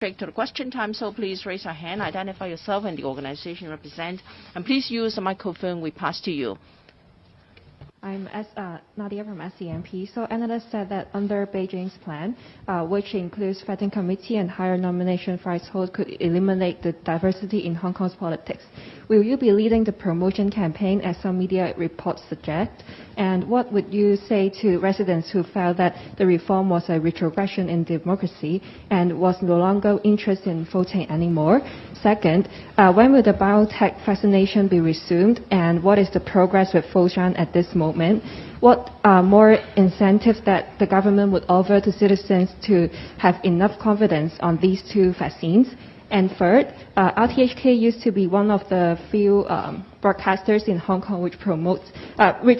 strict to the question time, so please raise your hand, identify yourself and the organization you represent, and please use the microphone we pass to you. I'm Nadia from SCMP. So analysts said that under Beijing's plan, which includes vetting committee and higher nomination threshold, could eliminate the diversity in Hong Kong's politics. Will you be leading the promotion campaign, as some media reports suggest? And what would you say to residents who felt that the reform was a retrogression in democracy and was no longer interested in voting anymore? Second, when will the biotech vaccination be resumed, and what is the progress with Foshan at this moment? What are more incentives that the government would offer to citizens to have enough confidence on these two vaccines? And third, RTHK used to be one of the few broadcasters in Hong Kong which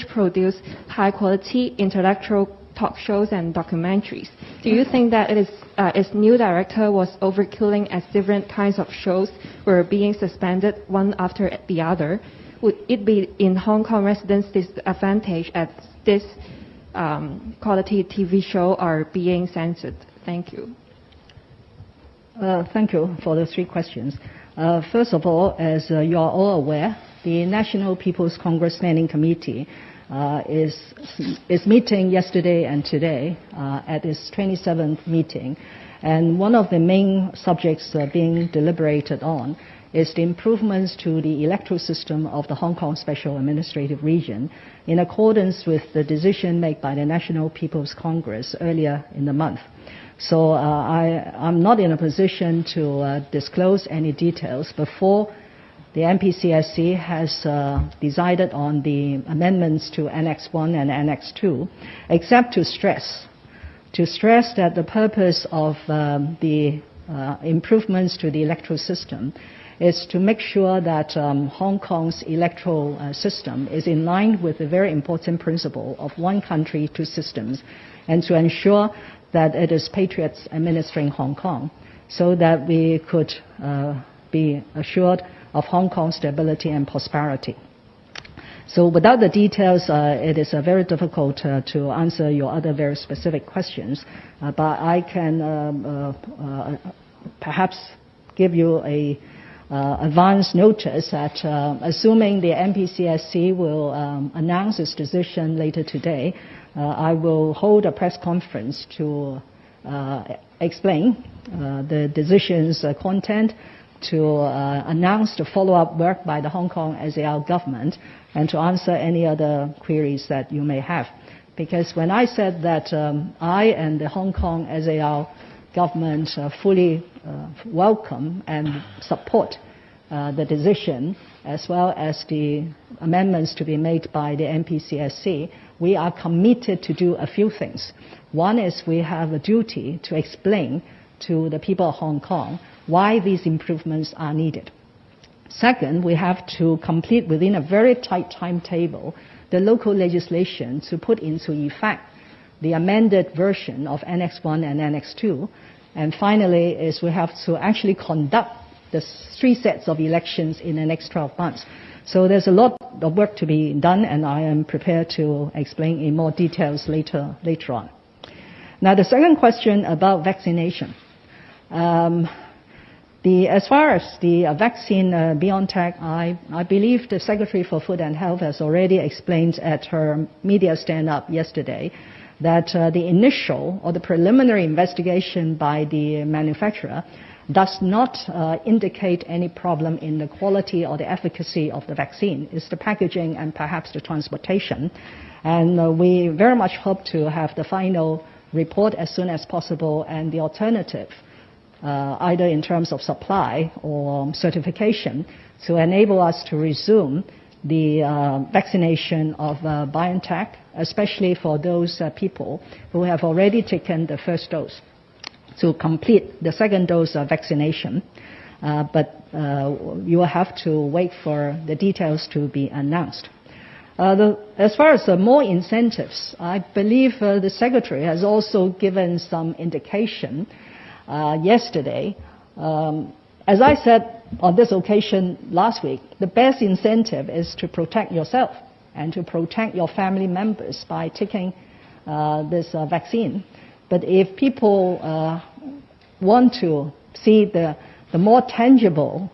produce high-quality intellectual talk shows and documentaries. Do you think that its new director was overkilling as different kinds of shows were being suspended one after the other? Would it be in Hong Kong residents' disadvantage as this quality TV show are being censored? Thank you. Thank you for the three questions. First of all, as you are all aware, the National People's Congress Standing Committee is meeting yesterday and today at its 27th meeting. And one of the main subjects being deliberated on is the improvements to the electoral system of the Hong Kong Special Administrative Region in accordance with the decision made by the National People's Congress earlier in the month. So I'm not in a position to disclose any details before the NPCSC has decided on the amendments to Annex 1 and Annex 2, except to stress that the purpose of the improvements to the electoral system is to make sure that Hong Kong's electoral system is in line with the very important principle of one country, two systems, and to ensure that it is patriots administering Hong Kong, so that we could be assured of Hong Kong's stability and prosperity. So without the details, it is very difficult to answer your other very specific questions, but I can perhaps give you a advance notice that assuming the NPCSC will announce its decision later today, I will hold a press conference to explain the decision's content, to announce the follow-up work by the Hong Kong SAR government, and to answer any other queries that you may have. Because when I said that I and the Hong Kong SAR government fully welcome and support the decision, as well as the amendments to be made by the NPCSC, we are committed to do a few things. One is we have a duty to explain to the people of Hong Kong why these improvements are needed. Second, we have to complete within a very tight timetable the local legislation to put into effect the amended version of Annex 1 and Annex 2. And finally, is we have to actually conduct the three sets of elections in the next 12 months. So there's a lot of work to be done, and I am prepared to explain in more details later on. Now, the second question about vaccination. As far as the vaccine BioNTech, I believe the Secretary for Food and Health has already explained at her media stand-up yesterday that the initial or the preliminary investigation by the manufacturer does not indicate any problem in the quality or the efficacy of the vaccine. It's the packaging and perhaps the transportation. And we very much hope to have the final report as soon as possible, and the alternative, either in terms of supply or certification, to enable us to resume the vaccination of BioNTech, especially for those people who have already taken the first dose, to complete the second dose of vaccination. But you will have to wait for the details to be announced. As far as more incentives, I believe the Secretary has also given some indication yesterday. As I said on this occasion last week, the best incentive is to protect yourself and to protect your family members by taking this vaccine. But if people want to see the more tangible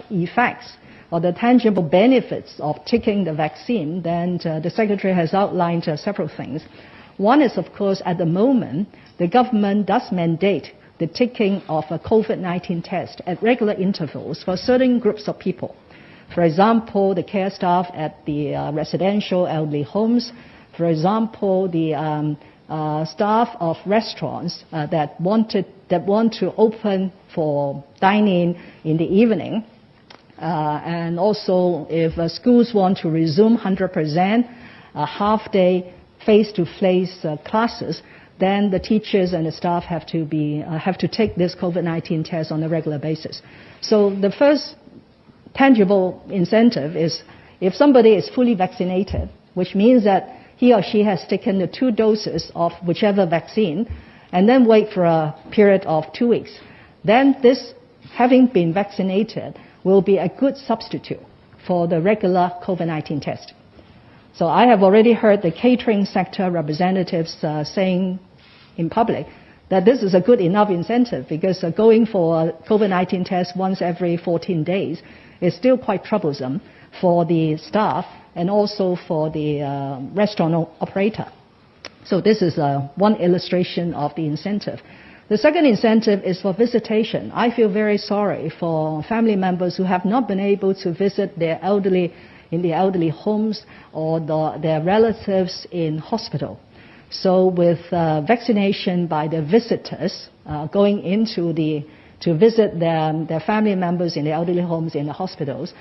effects or the tangible benefits of taking the vaccine, then the Secretary has outlined several things. One is, of course, at the moment, the government does mandate the taking of a COVID-19 test at regular intervals for certain groups of people. For example, the care staff at the residential elderly homes. For example, the staff of restaurants that want to open for dining in the evening. And also, if schools want to resume 100% half-day face-to-face classes, then the teachers and the staff have to take this COVID-19 test on a regular basis. So the first tangible incentive is if somebody is fully vaccinated, which means that he or she has taken the 2 doses of whichever vaccine, and then wait for a period of 2 weeks, then this, having been vaccinated, will be a good substitute for the regular COVID-19 test. So I have already heard the catering sector representatives saying in public that this is a good enough incentive because going for a COVID-19 test once every 14 days is still quite troublesome for the staff and also for the restaurant operator. So this is one illustration of the incentive. The second incentive is for visitation. I feel very sorry for family members who have not been able to visit their elderly in the elderly homes or their relatives in hospital. So with vaccination by the visitors going into to visit their family members in the elderly homes in the hospitals,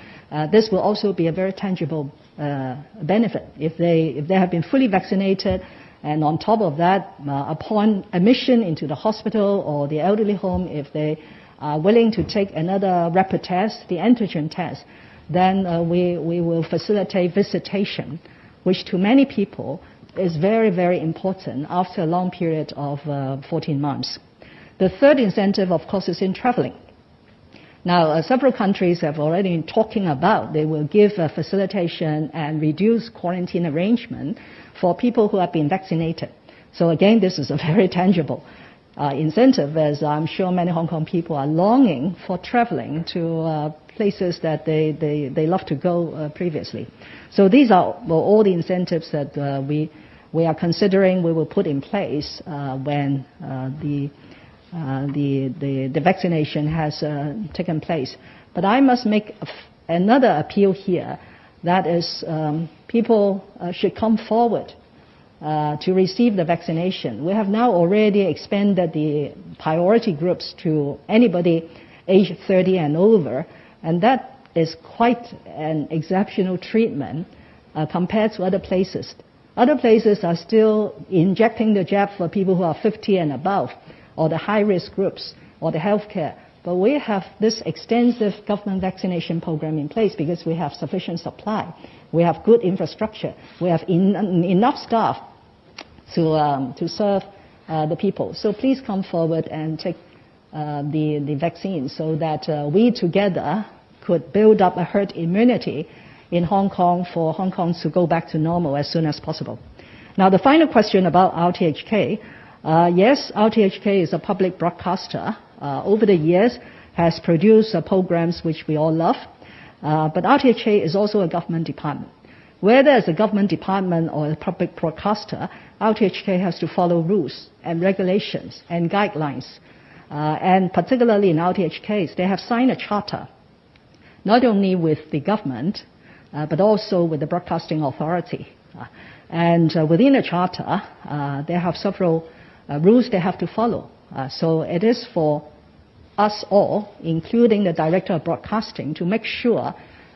this will also be a very tangible benefit if they have been fully vaccinated. And on top of that, upon admission into the hospital or the elderly home, if they are willing to take another rapid test, the antigen test, then we will facilitate visitation, which to many people is very, very important after a long period of 14 months. The third incentive, of course, is in traveling. Now, several countries have already been talking about they will give facilitation and reduce quarantine arrangement for people who have been vaccinated. So again, this is a very tangible incentive, as I'm sure many Hong Kong people are longing for traveling to places that they love to go previously. So these are all the incentives that we are considering we will put in place when the vaccination has taken place. But I must make another appeal here, that is people should come forward to receive the vaccination. We have now already expanded the priority groups to anybody age 30 and over, and that is quite an exceptional treatment compared to other places. Other places are still injecting the jab for people who are 50 and above, or the high-risk groups, or the healthcare. But we have this extensive government vaccination program in place because we have sufficient supply. We have good infrastructure. We have enough staff to serve the people. So please come forward and take the vaccine so that we together could build up a herd immunity in Hong Kong for Hong Kong to go back to normal as soon as possible. Now, the final question about RTHK. Yes, RTHK is a public broadcaster. Over the years has produced programs which we all love. But RTHK is also a government department. Whether it's a government department or a public broadcaster, RTHK has to follow rules and regulations and guidelines. And particularly in RTHK, they have signed a charter, not only with the government, but also with the Broadcasting Authority. And within the charter, they have several rules they have to follow. So it is for us all, including the Director of Broadcasting, to make sure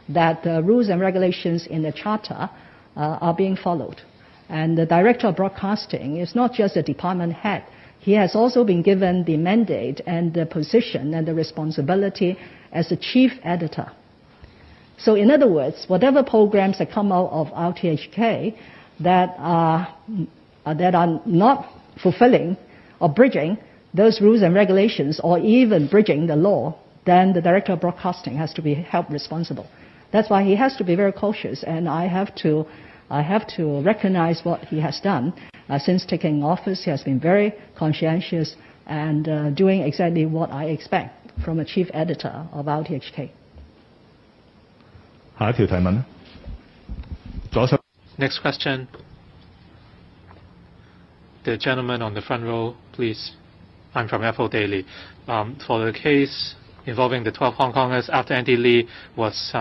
that the rules and regulations in the charter are being followed. And the Director of Broadcasting is not just a department head. He has also been given the mandate and the position and the responsibility as the chief editor. So in other words, whatever programs that come out of RTHK that are not fulfilling or bridging those rules and regulations or even bridging the law, then the Director of Broadcasting has to be held responsible. That's why he has to be very cautious, and I have to recognize what he has done. Since taking office, he has been very conscientious and doing exactly what I expect from a chief editor of RTHK. 下一條提問呢，左手。Next question. The gentleman on the front row, please. I'm from Apple Daily. For the case involving the 12 Hong Kongers, after Andy Lee was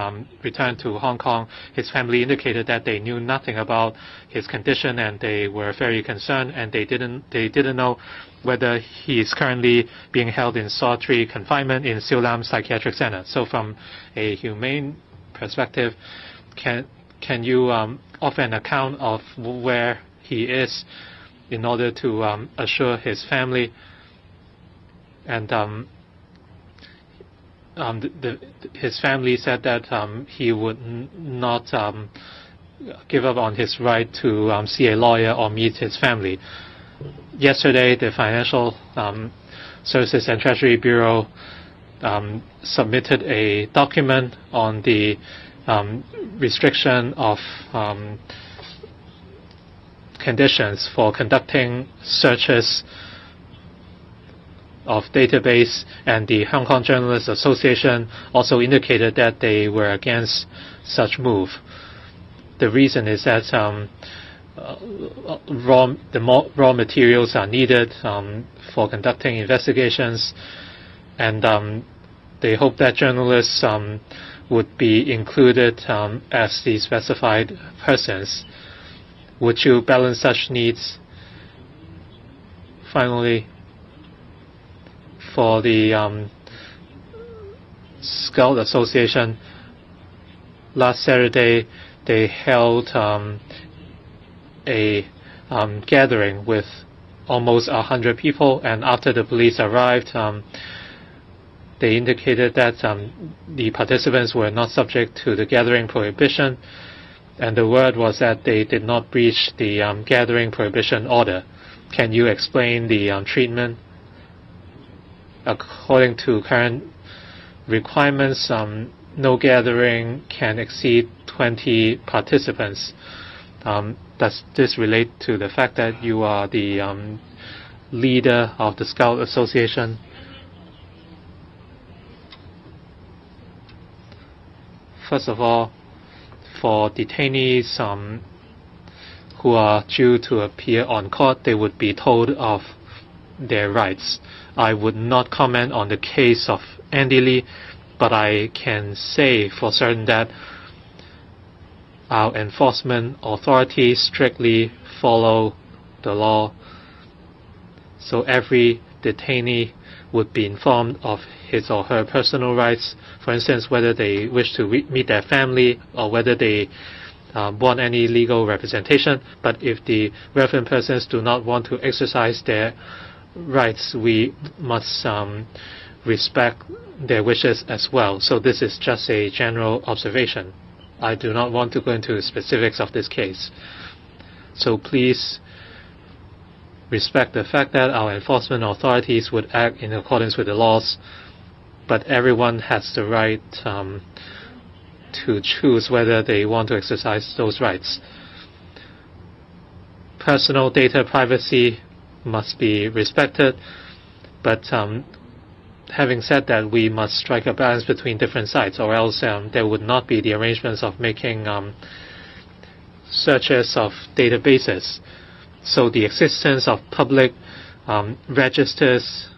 returned to Hong Kong, his family indicated that they knew nothing about his condition and they were very concerned, and they didn't know whether he is currently being held in solitary confinement in Siu Lam Psychiatric Center. So from a humane perspective, can you offer an account of where he is in order to assure his family? And his family said that he would not give up on his right to see a lawyer or meet his family. Yesterday, the Financial Services and Treasury Bureau submitted a document on the restriction of conditions for conducting searches of database, and the Hong Kong Journalists Association also indicated that they were against such move. The reason is that raw materials are needed for conducting investigations, and they hope that journalists would be included as the specified persons. Would you balance such needs? Finally, for the Scout Association, last Saturday they held a gathering with almost 100 people, and after the police arrived, they indicated that the participants were not subject to the gathering prohibition, and the word was that they did not breach the gathering prohibition order. Can you explain the treatment? According to current requirements, no gathering can exceed 20 participants. Does this relate to the fact that you are the leader of the Scout Association? First of all, for detainees who are due to appear on court, they would be told of their rights. I would not comment on the case of Andy Lee, but I can say for certain that our enforcement authorities strictly follow the law. So every detainee would be informed of his or her personal rights, for instance, whether they wish to meet their family or whether they want any legal representation. But if the relevant persons do not want to exercise their rights, we must respect their wishes as well. So this is just a general observation. I do not want to go into the specifics of this case. So please respect the fact that our enforcement authorities would act in accordance with the laws, but everyone has the right to choose whether they want to exercise those rights. Personal data privacy must be respected, but having said that, we must strike a balance between different sides, or else there would not be the arrangements of making searches of databases. So the existence of public registers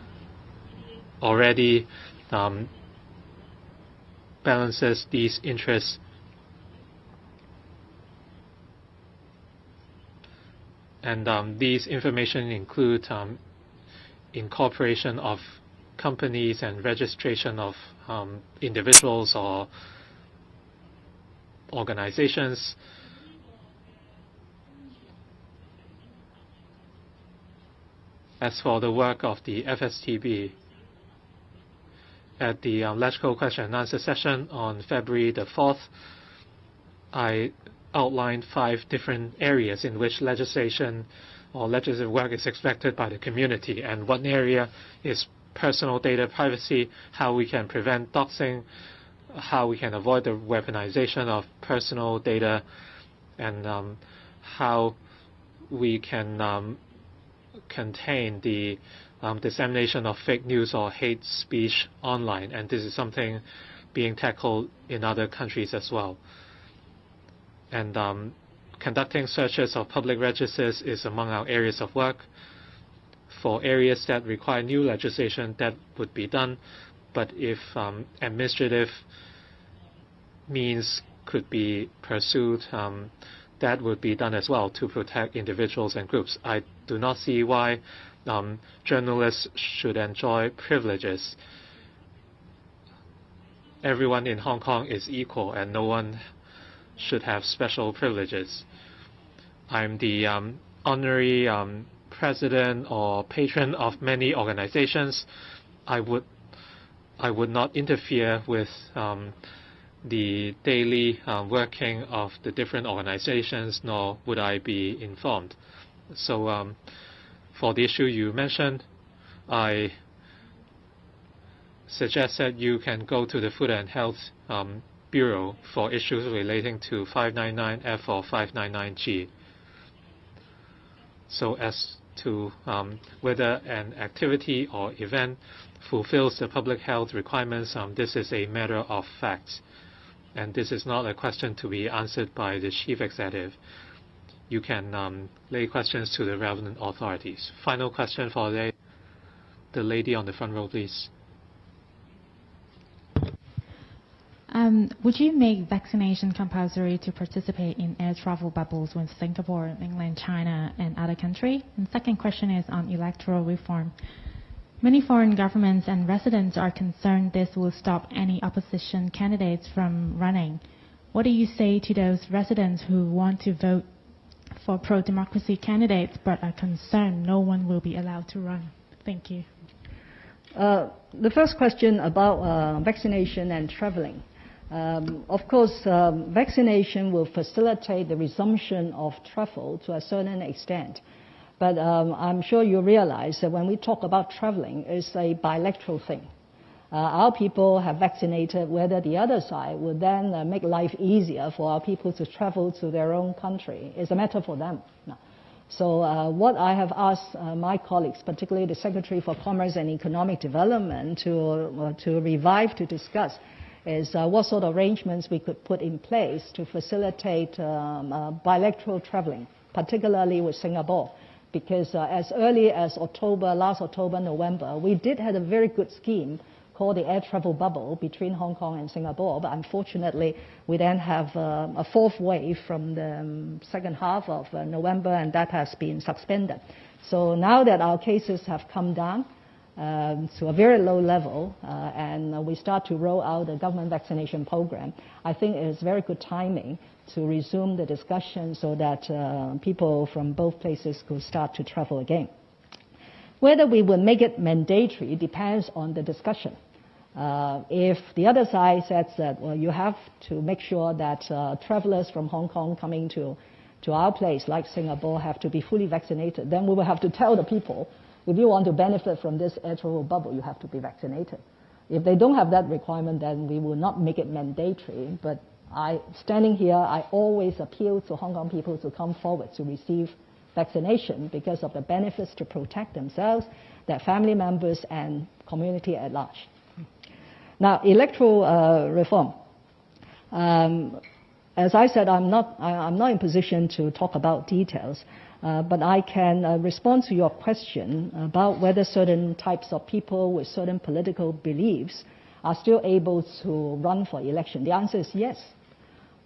already balances these interests. And these information include incorporation of companies and registration of individuals or organizations. As for the work of the FSTB, at the Electoral question and answer session on February the 4th, I outlined 5 different areas in which legislation or legislative work is expected by the community. And one area is personal data privacy, how we can prevent doxing, how we can avoid the weaponization of personal data, and how we can contain the dissemination of fake news or hate speech online, and this is something being tackled in other countries as well. And conducting searches of public registers is among our areas of work. For areas that require new legislation, that would be done, but if administrative means could be pursued, that would be done as well to protect individuals and groups. I do not see why journalists should enjoy privileges. Everyone in Hong Kong is equal and no one should have special privileges. I'm the honorary president or patron of many organizations. I would not interfere with the daily working of the different organizations, nor would I be informed. So for the issue you mentioned, I suggest that you can go to the Food and Health Bureau for issues relating to 599F or 599G. So as to whether an activity or event fulfills the public health requirements, this is a matter of fact. And this is not a question to be answered by the chief executive. You can lay questions to the relevant authorities. Final question for the lady on the front row, please. Would you make vaccination compulsory to participate in air travel bubbles with Singapore, England, China, and other countries? And second question is on electoral reform. Many foreign governments and residents are concerned this will stop any opposition candidates from running. What do you say to those residents who want to vote for pro-democracy candidates but are concerned no one will be allowed to run? Thank you. The first question about vaccination and traveling. Of course, vaccination will facilitate the resumption of travel to a certain extent. But I'm sure you realize that when we talk about traveling, it's a bilateral thing. Our people have vaccinated, whether the other side would then make life easier for our people to travel to their own country is a matter for them. So what I have asked my colleagues, particularly the Secretary for Commerce and Economic Development, to revive, to discuss, is what sort of arrangements we could put in place to facilitate bilateral traveling, particularly with Singapore. Because as early as last October, November, we did have a very good scheme called the air travel bubble between Hong Kong and Singapore. But unfortunately, we then have a fourth wave from the second half of November, and that has been suspended. So now that our cases have come down to a very low level, and we start to roll out the government vaccination program, I think it is very good timing to resume the discussion so that people from both places could start to travel again. Whether we will make it mandatory depends on the discussion. If the other side says that, well, you have to make sure that travelers from Hong Kong coming to our place, like Singapore, have to be fully vaccinated, then we will have to tell the people, if you want to benefit from this air travel bubble, you have to be vaccinated. If they don't have that requirement, then we will not make it mandatory. But standing here, I always appeal to Hong Kong people to come forward to receive vaccination because of the benefits to protect themselves, their family members, and community at large. Now, electoral reform. As I said, I'm not in position to talk about details, but I can respond to your question about whether certain types of people with certain political beliefs are still able to run for election. The answer is yes.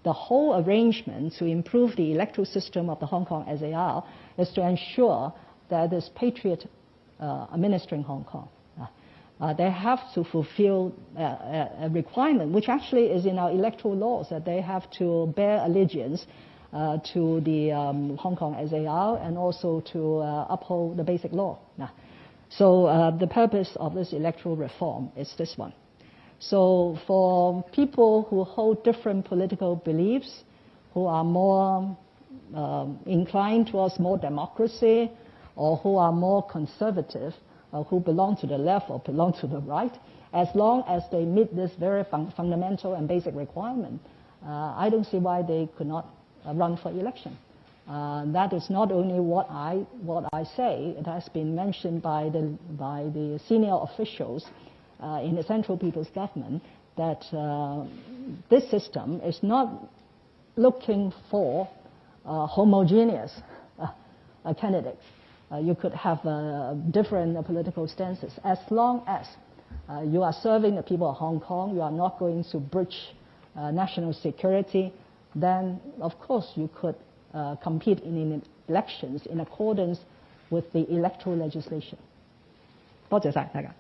The whole arrangement to improve the electoral system of the Hong Kong SAR is to ensure that there's patriot administering Hong Kong. They have to fulfill a requirement, which actually is in our electoral laws, that they have to bear allegiance to the Hong Kong SAR and also to uphold the basic law. So the purpose of this electoral reform is this one. So for people who hold different political beliefs, who are more inclined towards more democracy, or who are more conservative, who belong to the left or belong to the right, as long as they meet this very fundamental and basic requirement, I don't see why they could not run for election. That is not only what I say. It has been mentioned by the senior officials in the Central People's Government that this system is not looking for homogeneous candidates. You could have different political stances. As long as you are serving the people of Hong Kong, you are not going to breach national security, then of course you could compete in elections in accordance with the electoral legislation. 多謝晒大家。